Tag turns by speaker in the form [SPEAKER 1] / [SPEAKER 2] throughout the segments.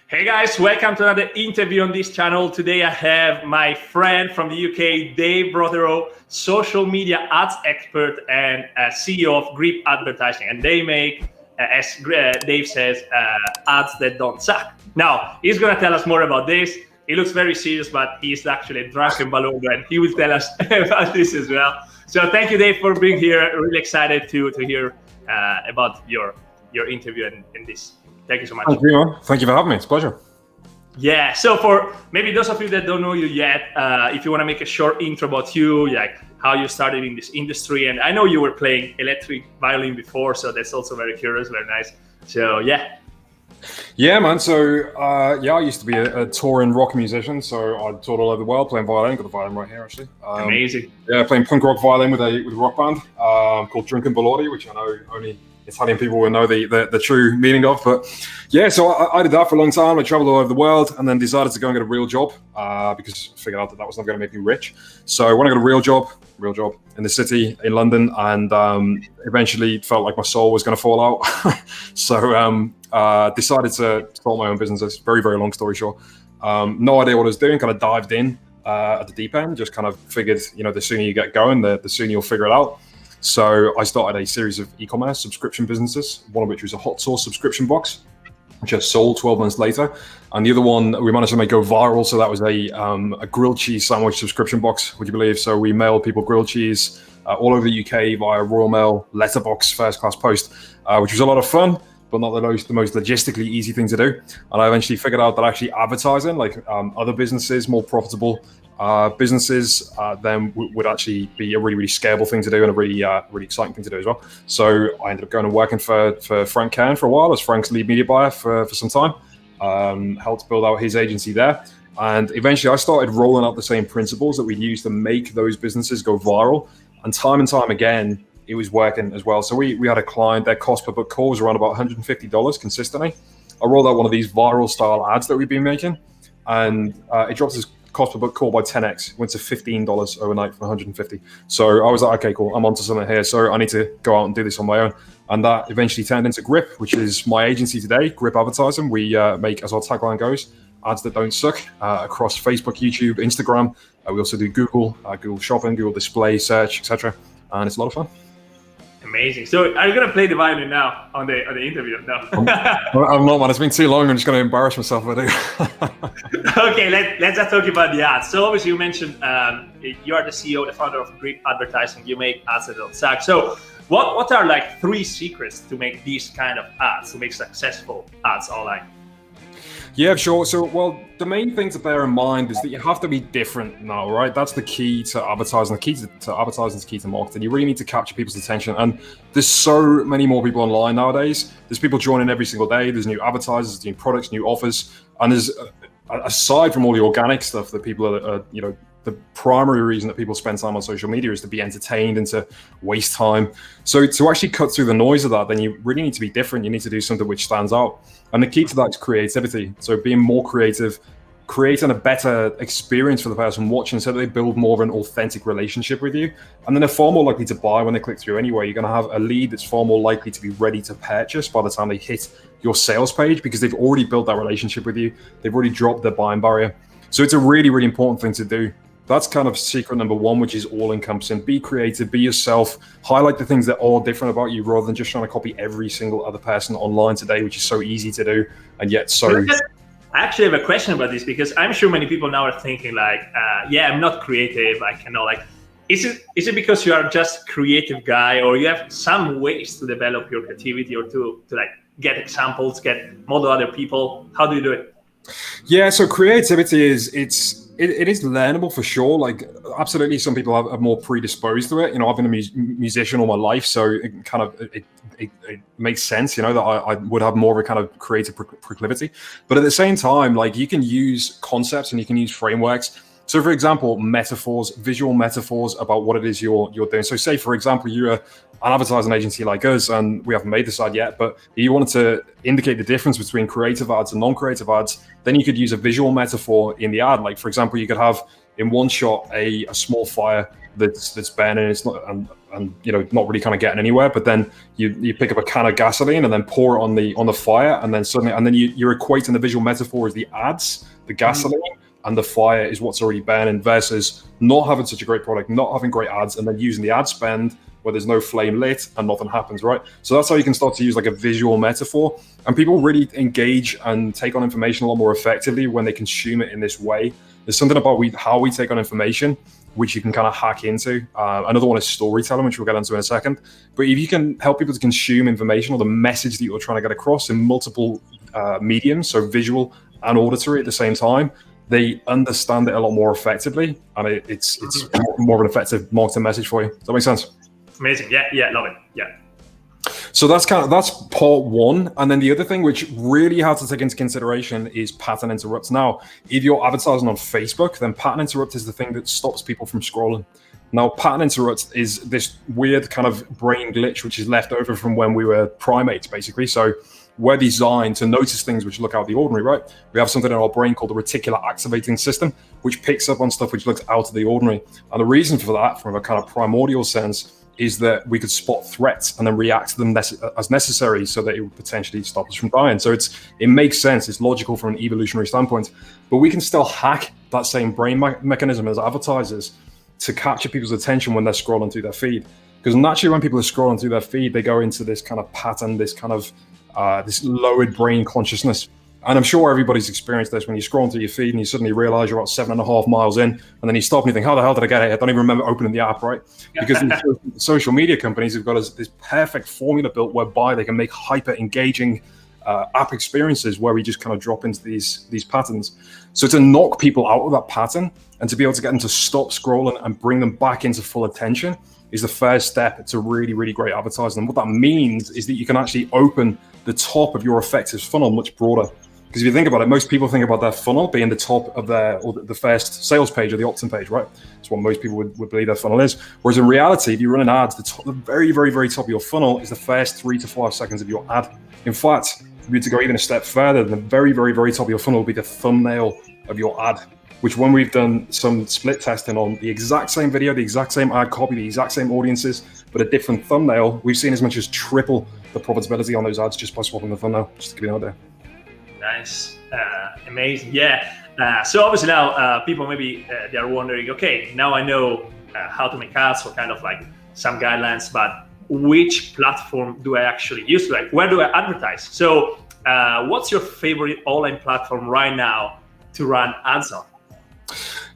[SPEAKER 1] Hey guys, welcome to another interview on this channel. Today I have my friend from the UK, Dave Rotheroe, social media ads expert and CEO of Grip Advertising. And they make, as Dave says, ads that don't suck. Now, he's going to tell us more about this. He looks very serious, but he's actually a drunken balloon, and he will tell us about this as well. So thank you, Dave, for being here. Really excited to hear about your interview and this. Thank you so much.
[SPEAKER 2] Thank you for having me. It's a pleasure.
[SPEAKER 1] Yeah. So for maybe those of you that don't know you yet, if you want to make a short intro about you, like how you started in this industry, and I know you were playing electric violin before, so that's also very curious, very nice. So yeah.
[SPEAKER 2] Yeah, man. So I used to be a touring rock musician. So I toured all over the world playing violin. Got the violin right here, actually.
[SPEAKER 1] Amazing.
[SPEAKER 2] Yeah, playing punk rock violin with a rock band called Drunken Balloon, which I know only Italian people will know the true meaning of. But yeah, so I did that for a long time. I traveled all over the world and then decided to go and get a real job because I figured out that was not going to make me rich. So when I got a real job in the city in London, and eventually felt like my soul was going to fall out. So decided to start my own business. It's very, very long story short. No idea what I was doing, kind of dived in at the deep end, just kind of figured, the sooner you get going, the sooner you'll figure it out. So I started a series of e-commerce subscription businesses, one of which was a hot sauce subscription box, which I sold 12 months later. And the other one we managed to make go viral. So that was a grilled cheese sandwich subscription box, would you believe? So we mailed people grilled cheese all over the UK via Royal Mail, letterbox, first class post, which was a lot of fun, but not the most logistically easy thing to do. And I eventually figured out that actually advertising, like other businesses, more profitable businesses, then would actually be a really, really scalable thing to do and a really, really exciting thing to do as well. So I ended up going and working for Frank Kern for a while as Frank's lead media buyer for some time, helped build out his agency there. And eventually I started rolling out the same principles that we used to make those businesses go viral. And time again, it was working as well. So we had a client, their cost per book call was around about $150 consistently. I rolled out one of these viral style ads that we've been making, and it dropped his cost per book call by 10x, went to $15 overnight from 150. So I was like, okay, cool, I'm onto something here. So I need to go out and do this on my own. And that eventually turned into Grip, which is my agency today, Grip Advertising. We make, as our tagline goes, ads that don't suck across Facebook, YouTube, Instagram. We also do Google Shopping, Google Display, Search, etc. And it's a lot of fun.
[SPEAKER 1] Amazing. So are you going to play the violin now on the interview? No.
[SPEAKER 2] I'm not, man. It's been too long. I'm just going to embarrass myself if I
[SPEAKER 1] do. Okay, let's talk about the ads. So obviously you mentioned you are the CEO, the founder of Grip Advertising. You make ads that don't suck. So what are like 3 secrets to make these kind of ads, to make successful ads online?
[SPEAKER 2] Yeah, sure. So, well, the main thing to bear in mind is that you have to be different now, right? That's the key to advertising. The key to advertising is the key to marketing. You really need to capture people's attention. And there's so many more people online nowadays. There's people joining every single day. There's new advertisers, new products, new offers. And there's, aside from all the organic stuff that people are the primary reason that people spend time on social media is to be entertained and to waste time. So to actually cut through the noise of that, then you really need to be different. You need to do something which stands out. And the key to that is creativity. So being more creative, creating a better experience for the person watching so that they build more of an authentic relationship with you. And then they're far more likely to buy when they click through anyway. You're going to have a lead that's far more likely to be ready to purchase by the time they hit your sales page because they've already built that relationship with you. They've already dropped their buying barrier. So it's a really, really important thing to do. That's kind of secret number 1, which is all encompassing. Be creative, be yourself, highlight the things that are different about you rather than just trying to copy every single other person online today, which is so easy to do and yet so...
[SPEAKER 1] I actually have a question about this because I'm sure many people now are thinking like, yeah, I'm not creative. I cannot like, is it because you are just a creative guy or you have some ways to develop your creativity or to like get examples, get model other people? How do you do it?
[SPEAKER 2] Yeah, so creativity is, it is learnable for sure. Like absolutely, some people are more predisposed to it. I've been a musician all my life, so it kind of it makes sense, that I would have more of a kind of creative proclivity. But at the same time, like you can use concepts and you can use frameworks. So for example, metaphors, visual metaphors about what it is you're doing. So say, for example, you're an advertising agency like us, and we haven't made this ad yet, but you wanted to indicate the difference between creative ads and non-creative ads, then you could use a visual metaphor in the ad. Like, for example, you could have in one shot a small fire that's burning. It's not and not really kind of getting anywhere. But then you pick up a can of gasoline and then pour it on the fire, and then suddenly you're equating the visual metaphor as the ads, the gasoline, and the fire is what's already burning, versus not having such a great product, not having great ads, and then using the ad spend where there's no flame lit and nothing happens, right? So that's how you can start to use like a visual metaphor, and people really engage and take on information a lot more effectively when they consume it in this way. There's something about how we take on information which you can kind of hack into. Another one is storytelling, which we'll get into in a second. But if you can help people to consume information or the message that you're trying to get across in multiple mediums, so visual and auditory at the same time, they understand it a lot more effectively, and it's more of an effective marketing message for you. Does that make sense?
[SPEAKER 1] Amazing. Yeah, love it. Yeah.
[SPEAKER 2] So that's part one. And then the other thing which really you have to take into consideration is pattern interrupts. Now, if you're advertising on Facebook, then pattern interrupt is the thing that stops people from scrolling. Now, pattern interrupt is this weird kind of brain glitch which is left over from when we were primates, basically. So we're designed to notice things which look out of the ordinary, right? We have something in our brain called the reticular activating system, which picks up on stuff which looks out of the ordinary. And the reason for that, from a kind of primordial sense, is that we could spot threats and then react to them as necessary, so that it would potentially stop us from dying. So it makes sense, it's logical from an evolutionary standpoint, but we can still hack that same brain mechanism as advertisers to capture people's attention when they're scrolling through their feed. Because naturally when people are scrolling through their feed, they go into this kind of pattern, this kind of this lowered brain consciousness. And I'm sure everybody's experienced this when you're scrolling through your feed and you suddenly realize you're about 7.5 miles in, and then you stop and you think, how the hell did I get here? I don't even remember opening the app, right? Because these social media companies have got this perfect formula built whereby they can make hyper engaging app experiences where we just kind of drop into these patterns. So to knock people out of that pattern and to be able to get them to stop scrolling and bring them back into full attention is the first step to really, really great advertising. And what that means is that you can actually open the top of your effective funnel much broader. Because if you think about it, most people think about their funnel being the top of the first sales page or the opt-in page, right? That's what most people would believe their funnel is. Whereas in reality, if you run an ad, the very, very, very top of your funnel is the first 3 to 5 seconds of your ad. In fact, if you were to go even a step further, the very, very, very top of your funnel will be the thumbnail of your ad, which when we've done some split testing on the exact same video, the exact same ad copy, the exact same audiences, but a different thumbnail, we've seen as much as triple the profitability on those ads just by swapping the thumbnail, just to give you an idea.
[SPEAKER 1] Nice. Amazing. Yeah. So obviously now people maybe they are wondering, okay, now I know how to make ads, or kind of like some guidelines, but which platform do I actually use? Like, where do I advertise? So what's your favorite online platform right now to run ads on?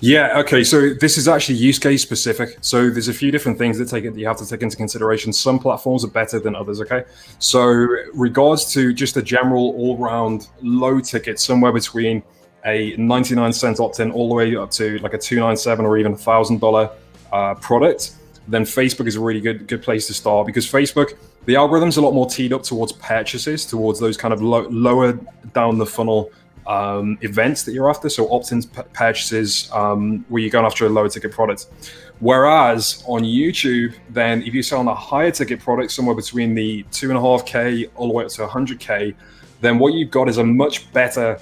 [SPEAKER 2] Yeah, okay, so this is actually use case specific. So there's a few different things that you have to take into consideration. Some platforms are better than others, okay? So regards to just a general all-round low ticket, somewhere between a 99-cent opt-in all the way up to like a $297 or even $1,000 product, then Facebook is a really good place to start, because Facebook, the algorithm's a lot more teed up towards purchases, towards those kind of lower down the funnel events that you're after, so opt-ins, purchases, where you're going after a lower ticket product. Whereas on YouTube, then if you're selling a higher ticket product, somewhere between the 2.5K all the way up to 100K, then what you've got is a much better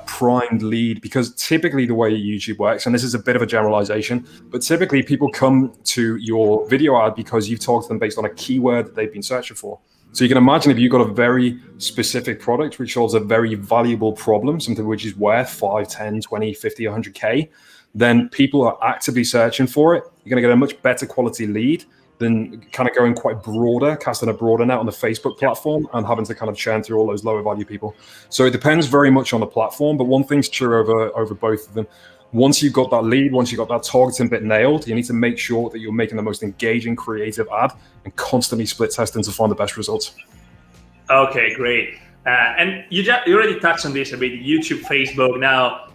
[SPEAKER 2] primed lead. Because typically the way YouTube works, and this is a bit of a generalization, but typically people come to your video ad because you've talked to them based on a keyword that they've been searching for. So you can imagine if you've got a very specific product which solves a very valuable problem, something which is worth 5, 10, 20, 50, 100K, then people are actively searching for it. You're going to get a much better quality lead than kind of going quite broader, casting a broader net on the Facebook platform and having to kind of churn through all those lower value people. So it depends very much on the platform, but one thing's true over both of them. Once you've got that lead, once you've got that targeting bit nailed, you need to make sure that you're making the most engaging, creative ad and constantly split testing to find the best results. Okay,
[SPEAKER 1] great. And you already touched on this a bit, YouTube, Facebook. Now,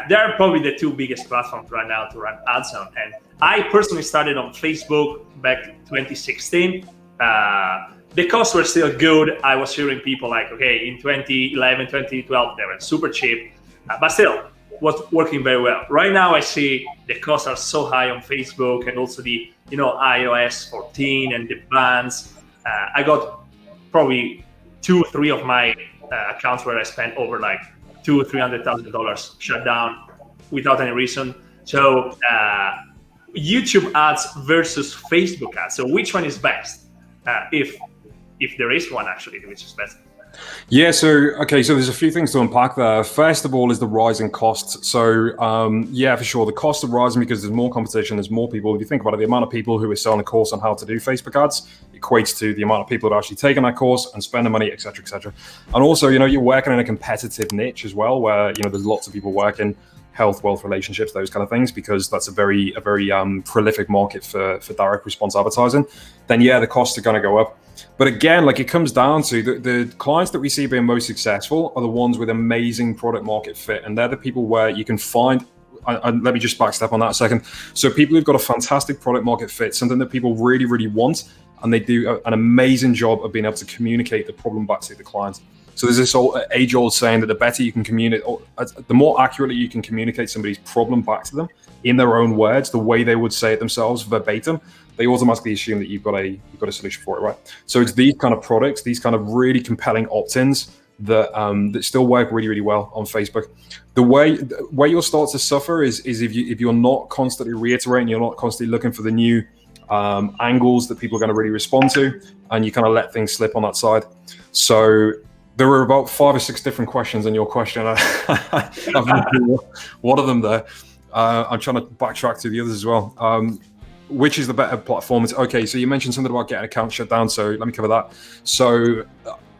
[SPEAKER 1] they're probably the two biggest platforms right now to run ads on. And I personally started on Facebook back 2016. The costs were still good. I was hearing people like, okay, in 2011, 2012, they were super cheap, but still, was working very well. Right now, I see the costs are so high on Facebook, and also the iOS 14 and the bans. I got probably 2 or 3 of my accounts where I spent over like $200,000 or $300,000 shut down without any reason. So YouTube ads versus Facebook ads. So which one is best? If there is one actually, which is best?
[SPEAKER 2] Yeah, so there's a few things to unpack there. First of all is the rising costs. So yeah, for sure, the costs are rising because there's more competition, there's more people. If you think about it, the amount of people who are selling a course on how to do Facebook ads equates to the amount of people that are actually taking that course and spending money, etc., etc. And also, you're working in a competitive niche as well, where there's lots of people working health, wealth, relationships, those kind of things, because that's a very prolific market for direct response advertising. Then yeah, the costs are going to go up. But again, like, it comes down to the clients that we see being most successful are the ones with amazing product market fit, and they're the people where you can find. And let me just backstep on that a second. So people who've got a fantastic product market fit, something that people really, really want, and they do an amazing job of being able to communicate the problem back to the client. So there's this age-old saying that the better you can communicate, the more accurately you can communicate somebody's problem back to them in their own words, the way they would say it themselves verbatim, they automatically assume that you've got a solution for it, right? So it's these kind of products, these kind of really compelling opt-ins that still work really, really well on Facebook. The way you'll start to suffer is if you're not constantly reiterating, you're not constantly looking for the new angles that people are going to really respond to, and you kind of let things slip on that side. So there were about 5 or 6 different questions in your question. I've been through one of them there. I'm trying to backtrack to the others as well. Which is the better platform? Okay, so you mentioned something about getting accounts shut down. So let me cover that. So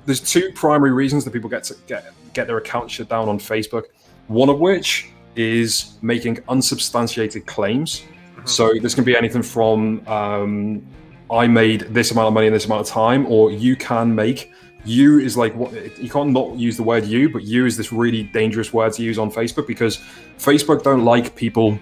[SPEAKER 2] there's 2 primary reasons that people get their accounts shut down on Facebook. One of which is making unsubstantiated claims. Mm-hmm. So this can be anything from I made this amount of money in this amount of time, or you can make. You is like, what, you can't not use the word you, but you is this really dangerous word to use on Facebook, because Facebook don't like people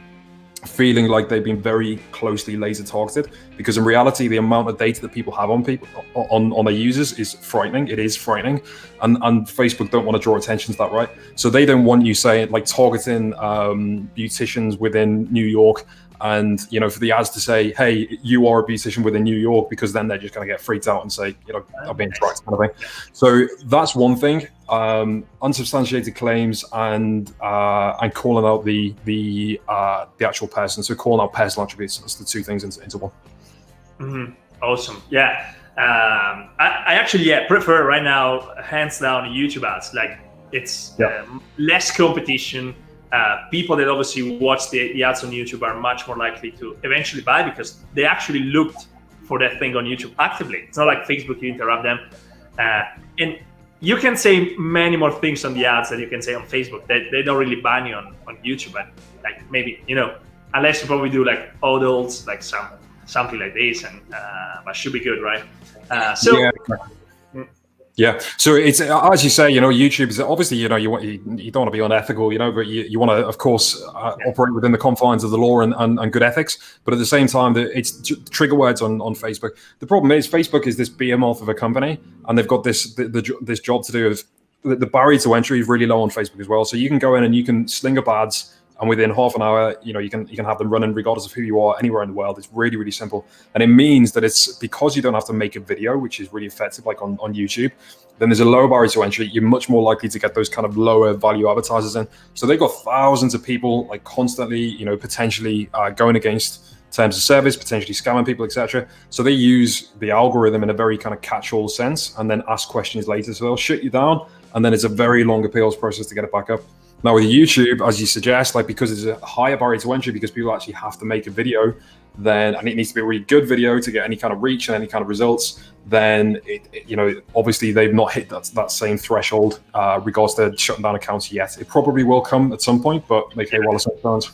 [SPEAKER 2] feeling like they've been very closely laser targeted, because in reality the amount of data that people have on their users is frightening. It is frightening, and Facebook don't want to draw attention to that, right? So they don't want you saying, like, targeting beauticians within New York, and for the ads to say, hey, you are a beautician within New York, because then they're just going to get freaked out and say, I'm being tracked, kind of thing. So that's one thing. Unsubstantiated claims and calling out the actual person. So calling out personal attributes. That's the 2 things into one.
[SPEAKER 1] Mm-hmm. Awesome. Yeah. I actually prefer right now, hands down, YouTube ads. Like, it's less competition. People that obviously watch the ads on YouTube are much more likely to eventually buy, because they actually looked for that thing on YouTube actively. It's not like Facebook, you interrupt them. And you can say many more things on the ads that you can say on Facebook. They don't really ban you on YouTube, but like, maybe, unless you probably do like adults, like something like this, and but should be good, right?
[SPEAKER 2] Yeah. So it's, as you say, YouTube is obviously, you don't want to be unethical, but you want to, of course, operate within the confines of the law and good ethics. But at the same time, it's trigger words on Facebook. The problem is Facebook is this behemoth of a company, and they've got this job to do of the barrier to entry is really low on Facebook as well. So you can go in and you can sling up ads, and within half an hour, you can have them running regardless of who you are anywhere in the world. It's really, really simple. And it means that it's because you don't have to make a video, which is really effective, like on YouTube, then there's a lower barrier to entry. You're much more likely to get those kind of lower value advertisers in. So they've got thousands of people like constantly, potentially going against terms of service, potentially scamming people, etc. So they use the algorithm in a very kind of catch-all sense, and then ask questions later. So they'll shut you down, and then it's a very long appeals process to get it back up. Now with YouTube, as you suggest, like, because it's a higher barrier to entry, because people actually have to make a video, and it needs to be a really good video to get any kind of reach and any kind of results, then obviously they've not hit that same threshold regards to shutting down accounts yet. It probably will come at some point, but make hay while the sun shines.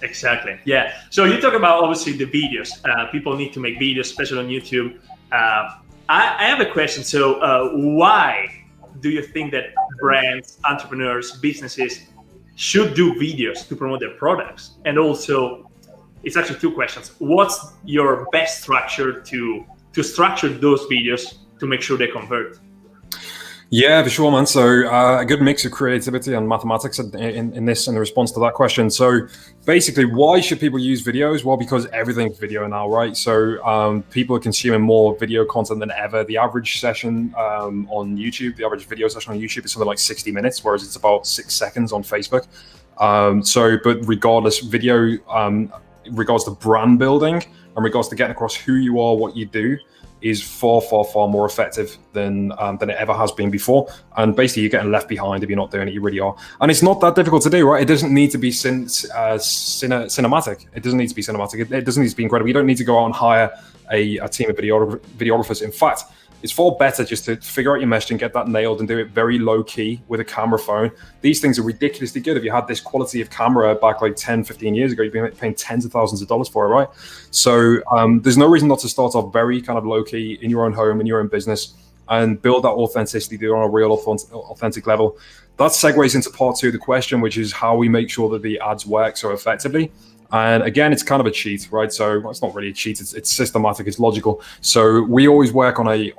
[SPEAKER 1] Exactly. Yeah. So you talk about obviously the videos. People need to make videos, especially on YouTube. I have a question. So why do you think that brands, entrepreneurs, businesses should do videos to promote their products? And also, it's actually 2 questions. What's your best structure to structure those videos to make sure they convert?
[SPEAKER 2] Yeah, for sure, man. So a good mix of creativity and mathematics in the response to that question. So basically, why should people use videos? Well, because everything's video now, right? So people are consuming more video content than ever. The average session on YouTube, the average video session on YouTube is something like 60 minutes, whereas it's about 6 seconds on Facebook. But regardless, video, regards to brand building and regards to getting across who you are, what you do, is far, far, far more effective than it ever has been before. And basically, you're getting left behind if you're not doing it. You really are. And it's not that difficult to do, right? It doesn't need to be cinematic. It doesn't need to be cinematic. It doesn't need to be incredible. You don't need to go out and hire a team of videographers. In fact, it's far better just to figure out your messaging, get that nailed, and do it very low key with a camera phone. These things are ridiculously good. If you had this quality of camera back like 10, 15 years ago, you'd be paying tens of thousands of dollars for it, right? So there's no reason not to start off very kind of low key in your own home, in your own business, and build that authenticity, do it on a real authentic level. That segues into part 2 of the question, which is how we make sure that the ads work so effectively. And again, it's kind of a cheat, right? So it's not really a cheat; it's systematic, it's logical. So we always work on a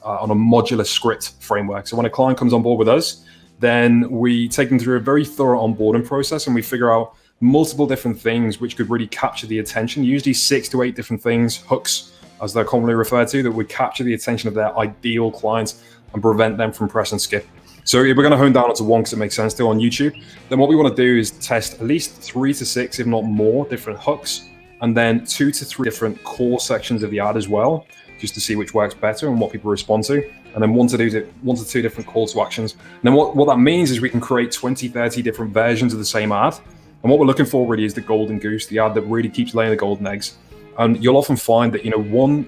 [SPEAKER 2] modular script framework. So when a client comes on board with us, then we take them through a very thorough onboarding process, and we figure out multiple different things which could really capture the attention. Usually 6 to 8 different things, hooks, as they're commonly referred to, that would capture the attention of their ideal clients and prevent them from press and skip. So if we're going to hone down onto one because it makes sense to on YouTube, then what we want to do is test at least 3 to 6, if not more, different hooks, and then 2 to 3 different core sections of the ad as well, just to see which works better and what people respond to, and then 1 to 2 different call to actions. And then what that means is we can create 20, 30 different versions of the same ad. And what we're looking for really is the golden goose, the ad that really keeps laying the golden eggs. And you'll often find that, one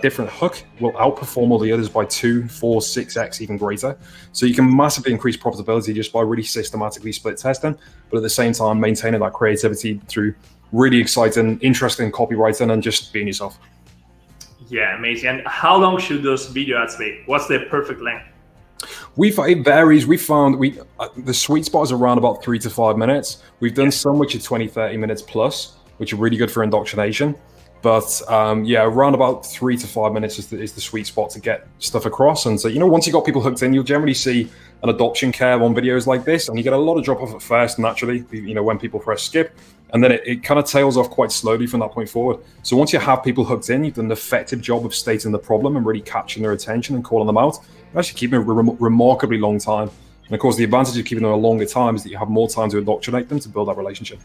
[SPEAKER 2] different hook will outperform all the others by 2, 4, 6x, even greater. So you can massively increase profitability just by really systematically split testing, but at the same time maintaining that creativity through really exciting, interesting copywriting and just being yourself.
[SPEAKER 1] Yeah, amazing. And how long should those video ads be? What's the perfect length?
[SPEAKER 2] It varies. We found the sweet spot is around about 3 to 5 minutes. We've done some which are 20, 30 minutes plus, which are really good for indoctrination. But around about 3 to 5 minutes is the sweet spot to get stuff across. And so, once you got people hooked in, you'll generally see an adoption curve on videos like this, and you get a lot of drop off at first, naturally, when people press skip, and then it kind of tails off quite slowly from that point forward. So once you have people hooked in, you've done an effective job of stating the problem and really capturing their attention and calling them out. You actually keep them a remarkably long time. And of course, the advantage of keeping them a longer time is that you have more time to indoctrinate them to build that relationship.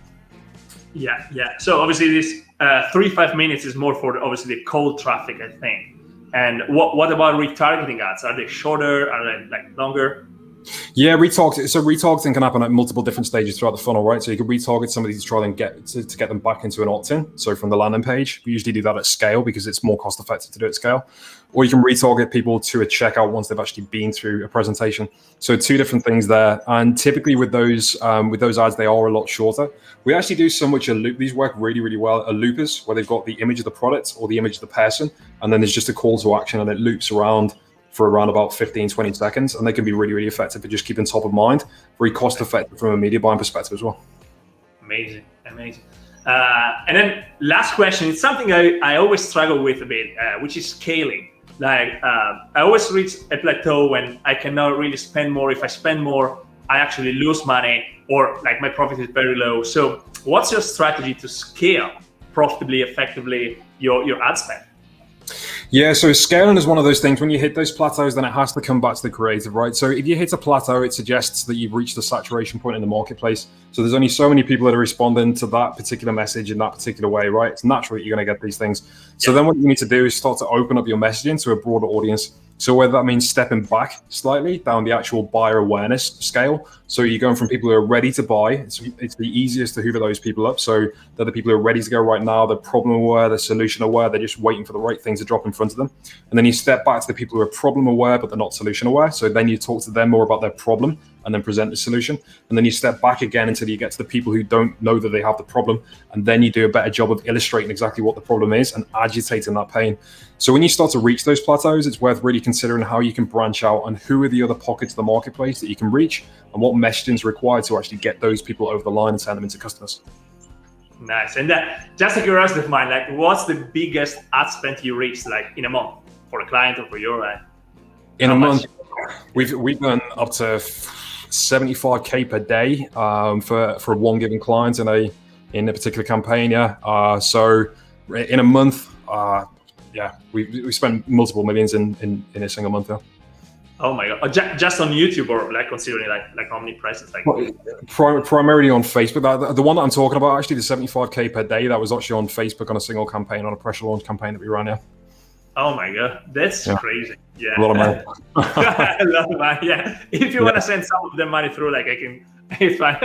[SPEAKER 2] Yeah.
[SPEAKER 1] So obviously this 3-5 minutes is more for obviously the cold traffic, I think. And what about retargeting ads? Are they shorter? Are they like longer?
[SPEAKER 2] Yeah, retargeting can happen at multiple different stages throughout the funnel, right? So you can retarget somebody to try and get them back into an opt-in. So from the landing page, we usually do that at scale because it's more cost effective to do at scale. Or you can retarget people to a checkout once they've actually been through a presentation. So 2 different things there. And typically with those ads, they are a lot shorter. We actually do some which are loop. These work really, really well. Are loopers, where they've got the image of the product or the image of the person, and then there's just a call to action, and it loops around for around about 15, 20 seconds. And they can be really, really effective for just keeping top of mind, very cost effective from a media buying perspective as well.
[SPEAKER 1] Amazing. And then last question, it's something I always struggle with a bit, which is scaling. Like I always reach a plateau when I cannot really spend more. If I spend more, I actually lose money, or like my profit is very low. So what's your strategy to scale profitably, effectively your ad spend?
[SPEAKER 2] Yeah, so scaling is one of those things. When you hit those plateaus, then it has to come back to the creative, right? So if you hit a plateau, it suggests that you've reached the saturation point in the marketplace. So there's only so many people that are responding to that particular message in that particular way, right? It's natural that you're going to get these things. So then what you need to do is start to open up your messaging to a broader audience. So whether that means stepping back slightly down the actual buyer awareness scale. So you're going from people who are ready to buy. It's the easiest to hoover those people up. So they're the people who are ready to go right now. They're problem aware, they're solution aware. They're just waiting for the right thing to drop in front of them. And then you step back to the people who are problem aware, but they're not solution aware. So then you talk to them more about their problem and then present the solution. And then you step back again until you get to the people who don't know that they have the problem. And then you do a better job of illustrating exactly what the problem is and agitating that pain. So when you start to reach those plateaus, it's worth really considering how you can branch out and who are the other pockets of the marketplace that you can reach and what messaging is required to actually get those people over the line and turn them into customers.
[SPEAKER 1] Nice. And just a curiosity of mine, like what's the biggest ad spend you reached like in a month for a client or for your ad?
[SPEAKER 2] In a month, we've done up to 75K per day for one given client in a particular campaign. So in a month, we spend multiple millions in a single month.
[SPEAKER 1] Oh my god! Just on YouTube, or like considering like how many prices? Like
[SPEAKER 2] primarily on Facebook. The one that I'm talking about, actually, the 75K per day, that was actually on Facebook on a single campaign, on a pressure launch campaign that we ran. Yeah.
[SPEAKER 1] Oh my god, that's crazy! Yeah,
[SPEAKER 2] a lot of money.
[SPEAKER 1] A lot of money. Yeah, if you want to send some of the money through, like I can, it's fine.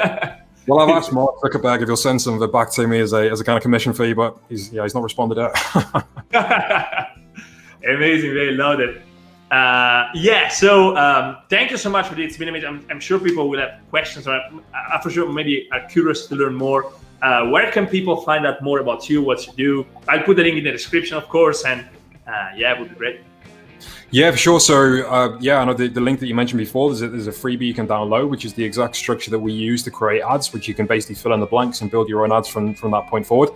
[SPEAKER 2] Well, I've asked Mark Zuckerberg if he'll send some of it back to me as a kind of commission fee, but he's not responded yet.
[SPEAKER 1] Amazing, very loaded. So thank you so much for this. It's been amazing. I'm sure people will have questions, or for sure maybe are curious to learn more. Where can people find out more about you, what you do? I'll put the link in the description, of course, and it would be great.
[SPEAKER 2] Yeah, for sure. So, I know the link that you mentioned before, there's a freebie you can download, which is the exact structure that we use to create ads, which you can basically fill in the blanks and build your own ads from that point forward.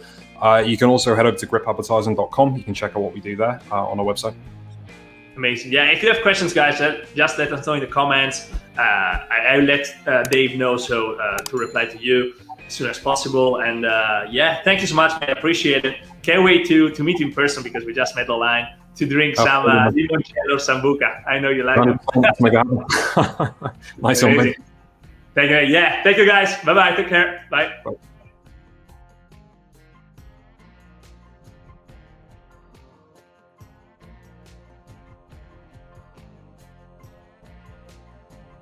[SPEAKER 2] You can also head over to gripadvertising.com. You can check out what we do there on our website.
[SPEAKER 1] Amazing. Yeah, if you have questions, guys, just let us know in the comments. I'll let Dave know to reply to you as soon as possible. And thank you so much. I appreciate it. Can't wait to meet you in person, because we just met online, to drink some limoncello or sambuca. I know you like it.
[SPEAKER 2] Nice one.
[SPEAKER 1] Thank you. Yeah, thank you, guys. Bye-bye. Take care. Bye.